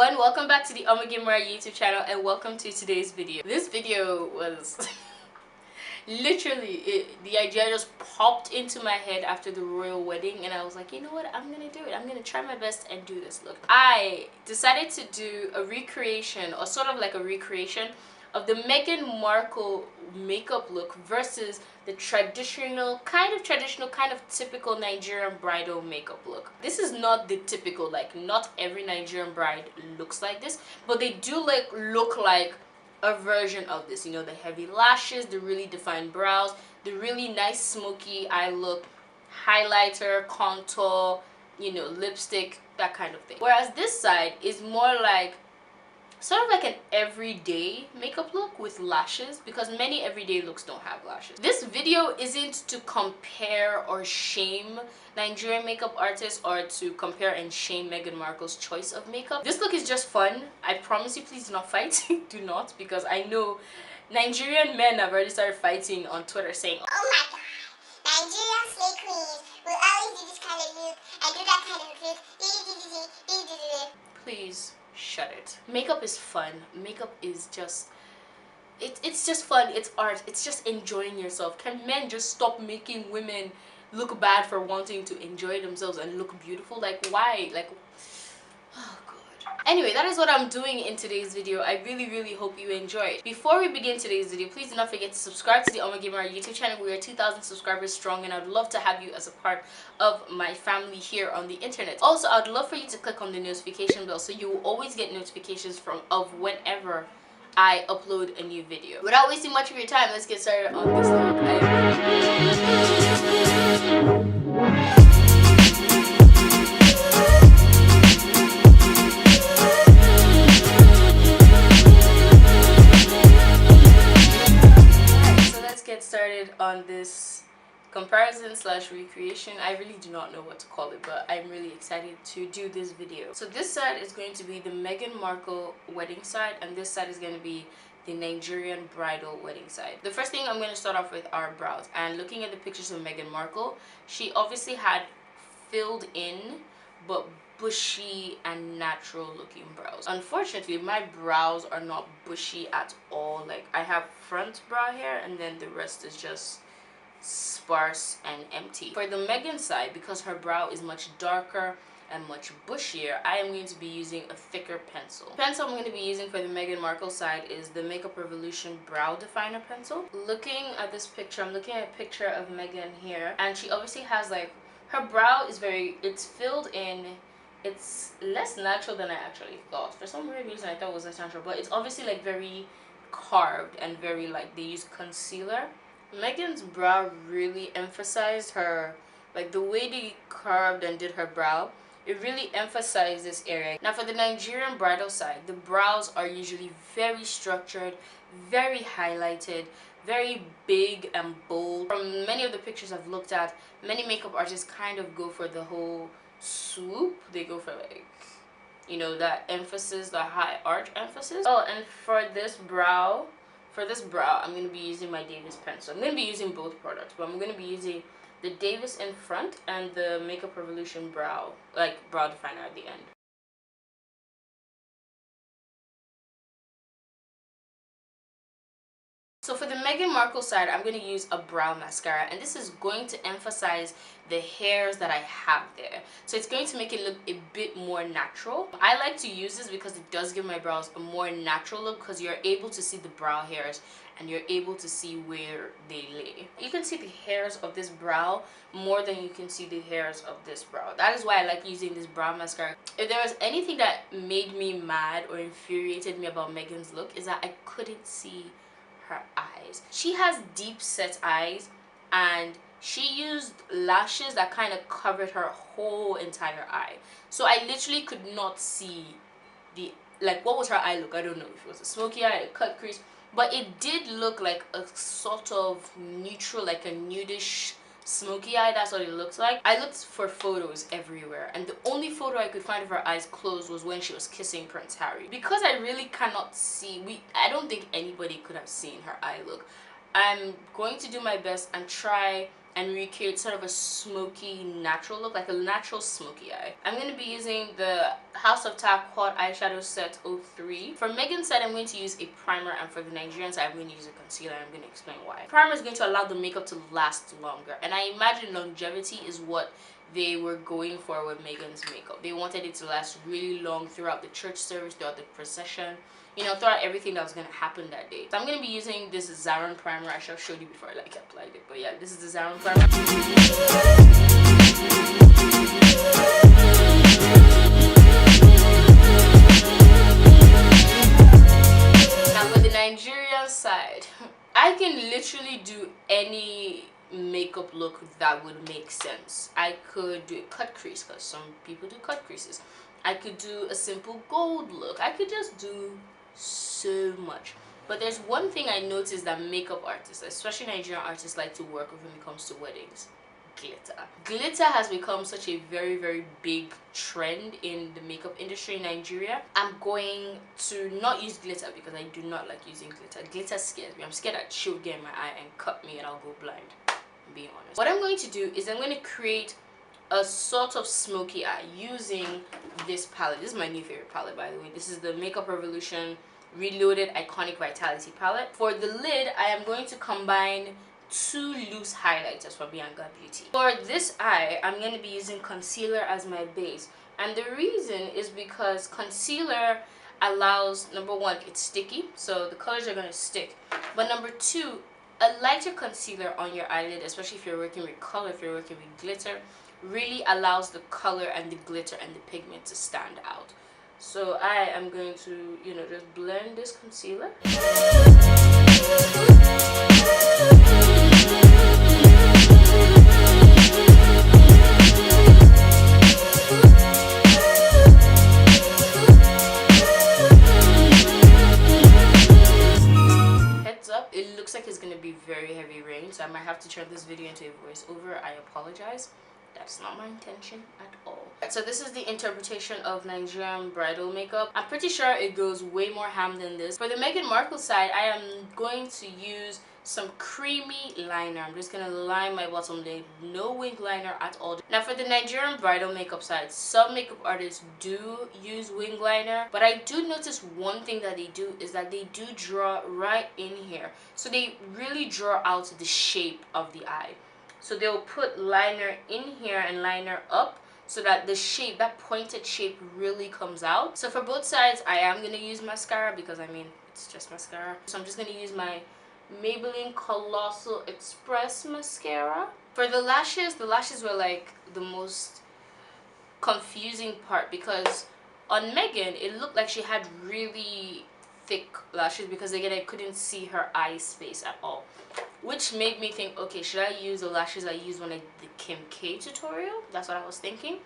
everyone, welcome back to the OmogeMuRa YouTube channel and welcome to today's video. This video was literally, the idea just popped into my head after the royal wedding and I was like, you know what, I'm gonna do it. I'm gonna try my best and do this look. I decided to do a recreation, or sort of like a recreation of the Meghan Markle makeup look versus the traditional, kind of typical Nigerian bridal makeup look. This is not the typical, like not every Nigerian bride looks like this, but they do look like a version of this. You know, the heavy lashes, the really defined brows, the really nice smoky eye look, highlighter, contour, you know, lipstick, that kind of thing. Whereas this side is more like sort of like an everyday makeup look with lashes, because many everyday looks don't have lashes. This video isn't to compare or shame Nigerian makeup artists or to compare and shame Meghan Markle's choice of makeup. This look is just fun. I promise you, please do not fight. Do not, because I know Nigerian men have already started fighting on Twitter saying, oh my god, Nigerian slay queens will always do this kind of look and do that kind of look. please shut it. Makeup is fun. Makeup is just it's just fun. It's art. It's just enjoying yourself. Can men just stop making women look bad for wanting to enjoy themselves and look beautiful? Like, why? Like, oh god. Anyway, that is what I'm doing in today's video. I really hope you enjoy it. Before we begin today's video, please do not forget to subscribe to the OmogeMuRa YouTube channel. We are 2,000 subscribers strong and I'd love to have you as a part of my family here on the internet. Also, I'd love for you to click on the notification bell so you will always get notifications of whenever I upload a new video. Without wasting much of your time, let's get started on this look. Get started on this comparison slash recreation. I really do not know what to call it, but I'm really excited to do this video. So this side is going to be the Meghan Markle wedding side and this side is going to be the Nigerian bridal wedding side. The first thing I'm going to start off with are brows, and looking at the pictures of Meghan Markle, she obviously had filled in but bushy and natural looking brows. Unfortunately, my brows are not bushy at all. Like, I have front brow hair and then the rest is just sparse and empty. For the Meghan side, because her brow is much darker and much bushier, I am going to be using a thicker pencil. The pencil I'm going to be using for the Meghan Markle side is the Makeup Revolution Brow Definer pencil. Looking at this picture, I'm looking at a picture of Meghan here, and she obviously has like, her brow is it's filled in. It's less natural than I actually thought. For some weird reason I thought it was less natural, but it's obviously like very carved and very like they use concealer. Meghan's brow really emphasized her, like the way they carved and did her brow, it really emphasized this area. Now for the Nigerian bridal side, the brows are usually very structured, very highlighted, very big and bold. From many of the pictures I've looked at, many makeup artists kind of go for the whole swoop. They go for like, you know, that emphasis, the high arch emphasis. Oh, and for this brow, I'm going to be using my Davis pencil. I'm going to be using both products, but I'm going to be using the Davis in front and the Makeup Revolution brow definer at the end. So for the Meghan Markle side, I'm going to use a brow mascara, and this is going to emphasize the hairs that I have there. So it's going to make it look a bit more natural. I like to use this because it does give my brows a more natural look, because you're able to see the brow hairs and you're able to see where they lay. You can see the hairs of this brow more than you can see the hairs of this brow. That is why I like using this brow mascara. If there was anything that made me mad or infuriated me about Meghan's look, is that I couldn't see her eyes. She has deep set eyes and she used lashes that kind of covered her whole entire eye. So I literally could not see the, like, what was her eye look? I don't know if it was a smoky eye, a cut crease, but it did look like a sort of neutral, like a nudish smoky eye. That's what it looks like. I looked for photos everywhere and the only photo I could find of her eyes closed was when she was kissing Prince Harry. Because I really cannot see, I don't think anybody could have seen her eye look. I'm going to do my best and try and recreate sort of a smoky natural look, like a natural smoky eye. I'm going to be using the House of Tak Quad Eyeshadow Set 03. For Meghan's side, I'm going to use a primer, and for the Nigerian side, I'm going to use a concealer. I'm going to explain why. Primer is going to allow the makeup to last longer, and I imagine longevity is what they were going for with Meghan's makeup. They wanted it to last really long throughout the church service, throughout the procession, you know, throughout everything that was going to happen that day. So I'm going to be using this Zaron primer. I should have showed you before I applied it, but yeah, this is the Zaron primer. Now for the Nigerian side, I can literally do any makeup look that would make sense. I could do a cut crease because some people do cut creases. I could do a simple gold look. I could just do so much. But there's one thing I noticed that makeup artists, especially Nigerian artists, like to work with when it comes to weddings: glitter. Glitter has become such a very, very big trend in the makeup industry in Nigeria. I'm going to not use glitter because I do not like using glitter. Glitter scares me. I'm scared that she will get in my eye and cut me and I'll go blind. I'm being honest. What I'm going to do is I'm going to create a sort of smoky eye using this palette. This is my new favorite palette, by the way. This is the Makeup Revolution Reloaded Iconic Vitality palette. For the lid, I am going to combine 2 loose highlighters from Bianca Beauty. For this eye, I'm going to be using concealer as my base, and the reason is because concealer allows, number one, it's sticky, so the colors are going to stick, but number two, a lighter concealer on your eyelid, especially if you're working with color, if you're working with glitter, really allows the color and the glitter and the pigment to stand out. So I am going to, you know, just blend this concealer. Heads up, it looks like it's going to be very heavy rain, so I might have to turn this video into a voiceover. I apologize. That's not my intention at all. So this is the interpretation of Nigerian bridal makeup. I'm pretty sure it goes way more ham than this. For the Meghan Markle side, I am going to use some creamy liner. I'm just gonna line my bottom lid, no wing liner at all. Now for the Nigerian bridal makeup side, some makeup artists do use wing liner, but I do notice one thing that they do is that they do draw right in here. So they really draw out the shape of the eye. So they'll put liner in here and liner up so that the shape, that pointed shape, really comes out. So for both sides, I am going to use mascara because, I mean, it's just mascara. So I'm just going to use my Maybelline Colossal Express mascara. For the lashes were like the most confusing part because on Meghan, it looked like she had really thick lashes because, again, I couldn't see her eye space at all, which made me think, okay, should I use the lashes I used when I did the Kim K tutorial? That's what I was thinking.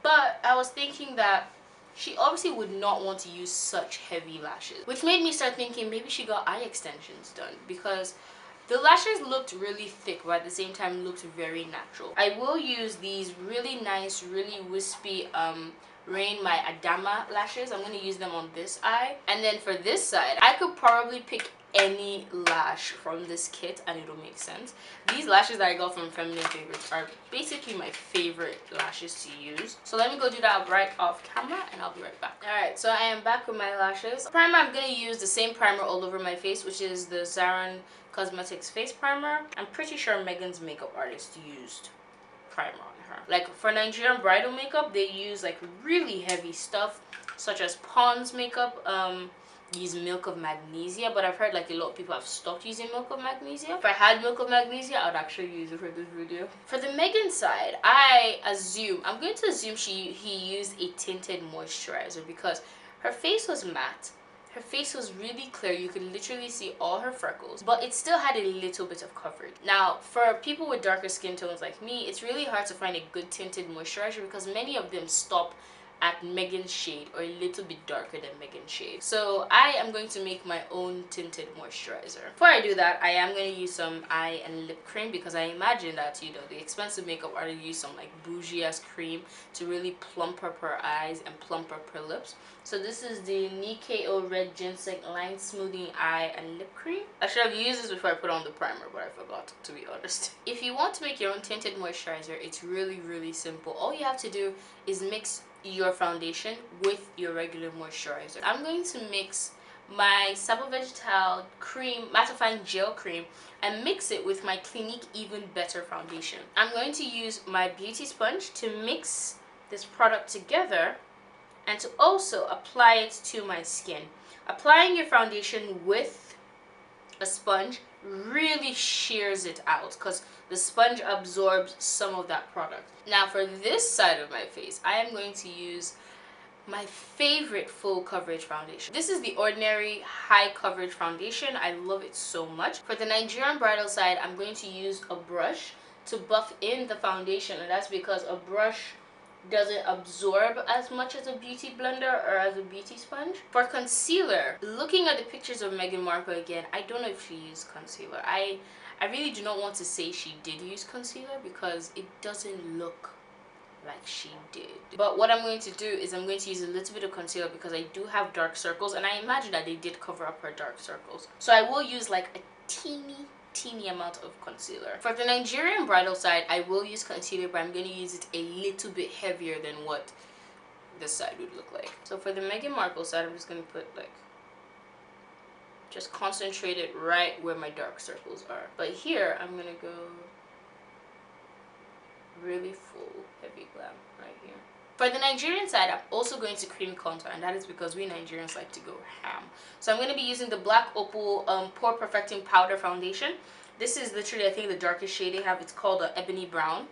But I was thinking that she obviously would not want to use such heavy lashes, which made me start thinking maybe she got eye extensions done because the lashes looked really thick but at the same time looked very natural. I will use these really nice, really wispy Rain my Adama lashes. I'm going to use them on this eye. And then for this side, I could probably pick any lash from this kit and it'll make sense. These lashes that I got from Feminine Favorites are basically my favorite lashes to use. So let me go do that right off camera and I'll be right back. Alright, so I am back with my lashes. Primer, I'm going to use the same primer all over my face, which is the Zaron Cosmetics face primer. I'm pretty sure Meghan's makeup artist used primer on her. Like for Nigerian bridal makeup, they use like really heavy stuff such as Pond's makeup use Milk of Magnesia, but I've heard like a lot of people have stopped using Milk of Magnesia. If I had Milk of Magnesia, I would actually use it for this video. For the Meghan side, I'm going to assume he used a tinted moisturizer because her face was matte. Her face was really clear. You could literally see all her freckles, but it still had a little bit of coverage. Now, for people with darker skin tones like me, it's really hard to find a good tinted moisturizer because many of them stop at Meghan's shade or a little bit darker than Meghan's shade. So I am going to make my own tinted moisturizer. Before I do that, I am going to use some eye and lip cream because I imagine that, you know, the expensive makeup artist use some like bougie ass cream to really plump up her eyes and plump up her lips. So this is the Nikko Red Ginseng Line Smoothing Eye and Lip Cream. I should have used this before I put on the primer, but I forgot, to be honest. If you want to make your own tinted moisturizer, it's really simple. All you have to do is mix your foundation with your regular moisturizer. I'm going to mix my Sabo Vegetal cream, mattifying gel cream, and mix it with my Clinique Even Better foundation. I'm going to use my beauty sponge to mix this product together and to also apply it to my skin. Applying your foundation with a sponge really shears it out because the sponge absorbs some of that product. Now for this side of my face, I am going to use my favorite full coverage foundation. This is the Ordinary High Coverage Foundation. I love it so much. For the Nigerian bridal side, I'm going to use a brush to buff in the foundation, and that's because a brush doesn't absorb as much as a beauty blender or as a beauty sponge. For concealer, looking at the pictures of Meghan Markle again, I don't know if she used concealer. I really do not want to say she did use concealer because it doesn't look like she did. But what I'm going to do is I'm going to use a little bit of concealer because I do have dark circles, and I imagine that they did cover up her dark circles. So I will use like a teeny amount of concealer. For the Nigerian bridal side, I will use concealer, but I'm going to use it a little bit heavier than what this side would look like. So for the Meghan Markle side, I'm just going to put like, just concentrate it right where my dark circles are. But here, I'm going to go really full heavy glam right here. For the Nigerian side, I'm also going to cream contour, and that is because we Nigerians like to go ham. So I'm going to be using the Black Opal Pore Perfecting Powder Foundation. This is literally, I think, the darkest shade they have. It's called Ebony Brown.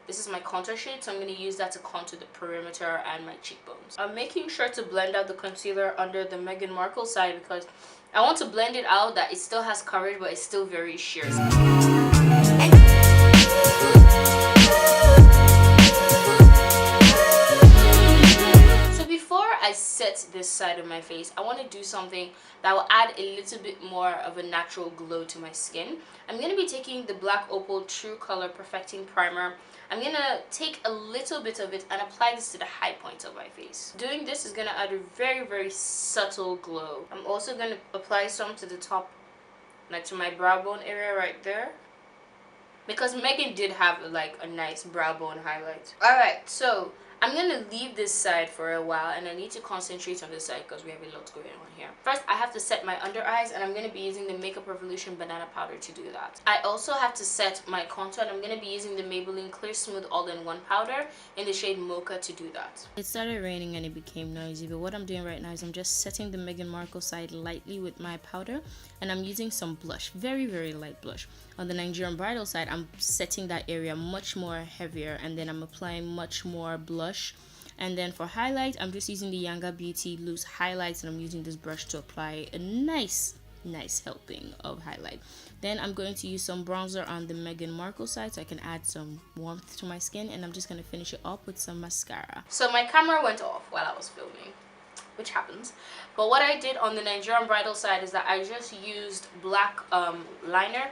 This is my contour shade, so I'm going to use that to contour the perimeter and my cheekbones. I'm making sure to blend out the concealer under the Meghan Markle side because I want to blend it out that it still has coverage, but it's still very sheer. I set this side of my face, I want to do something that will add a little bit more of a natural glow to my skin. I'm going to be taking the Black Opal True Color Perfecting Primer. I'm going to take a little bit of it and apply this to the high point of my face. Doing this is going to add a very subtle glow. I'm also going to apply some to the top, like to my brow bone area right there, because Meghan did have like a nice brow bone highlight. Alright, so I'm going to leave this side for a while, and I need to concentrate on this side because we have a lot going on here. First, I have to set my under eyes, and I'm going to be using the Makeup Revolution Banana Powder to do that. I also have to set my contour, and I'm going to be using the Maybelline Clear Smooth All-in-One Powder in the shade Mocha to do that. It started raining and it became noisy, but what I'm doing right now is I'm just setting the Meghan Markle side lightly with my powder, and I'm using some blush, very light blush. On the Nigerian bridal side, I'm setting that area much more heavier, and then I'm applying much more blush. And then for highlight, I'm just using the Yanga Beauty Loose Highlights, and I'm using this brush to apply a nice helping of highlight. Then I'm going to use some bronzer on the Meghan Markle side so I can add some warmth to my skin, and I'm just going to finish it up with some mascara. So my camera went off while I was filming, which happens. But what I did on the Nigerian bridal side is that I just used black liner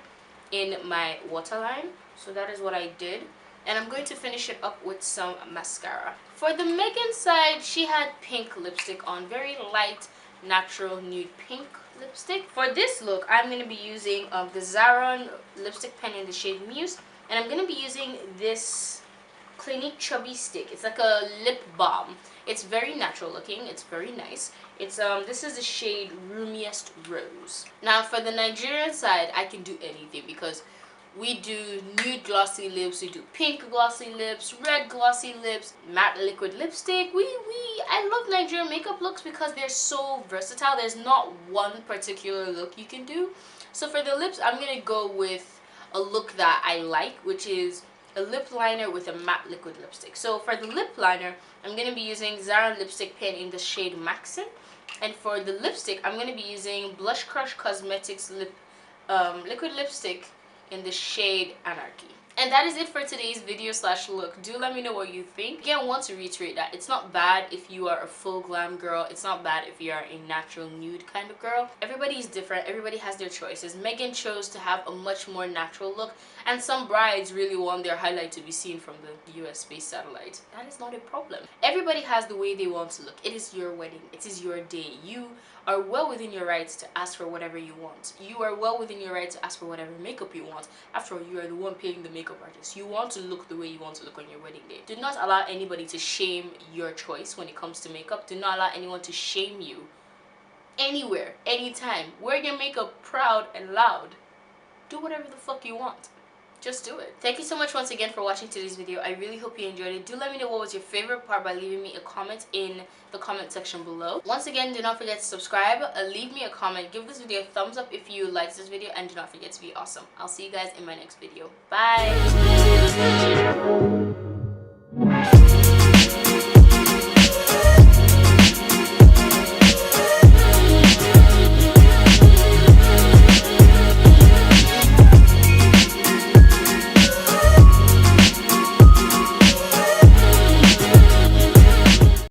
in my waterline. So that is what I did, and I'm going to finish it up with some mascara. For the Meghan side, she had pink lipstick on, very light natural nude pink lipstick. For this look, I'm going to be using the Zaron lipstick pen in the shade Muse, and I'm going to be using this Clinique Chubby Stick. It's like a lip balm. It's very natural looking, it's very nice. It's this is the shade Roomiest Rose. Now for the Nigerian side, I can do anything because we do nude glossy lips, we do pink glossy lips, red glossy lips, matte liquid lipstick. I love Nigerian makeup looks because they're so versatile. There's not one particular look you can do. So for the lips, I'm gonna go with a look that I like, which is a lip liner with a matte liquid lipstick. So for the lip liner, I'm going to be using Zara lipstick pen in the shade Maxin. And for the lipstick, I'm going to be using Blush Crush Cosmetics liquid lipstick in the shade Anarchy. And that is it for today's video slash look. Do let me know what you think. Again, I want to reiterate that it's not bad if you are a full glam girl. It's not bad if you are a natural nude kind of girl. Everybody is different. Everybody has their choices. Meghan chose to have a much more natural look, and some brides really want their highlight to be seen from the US space satellite. That is not a problem. Everybody has the way they want to look. It is your wedding. It is your day. You are well within your rights to ask for whatever you want. You are well within your right to ask for whatever makeup you want. After all, you are the one paying the makeup artist. You want to look the way you want to look on your wedding day. Do not allow anybody to shame your choice when it comes to makeup. Do not allow anyone to shame you anywhere, anytime. Wear your makeup proud and loud. Do whatever the fuck you want. Just do it. Thank you so much once again for watching today's video. I really hope you enjoyed it. Do let me know what was your favorite part by leaving me a comment in the comment section below. Once again, do not forget to subscribe, leave me a comment, give this video a thumbs up if you liked this video, and do not forget to be awesome. I'll see you guys in my next video. Bye!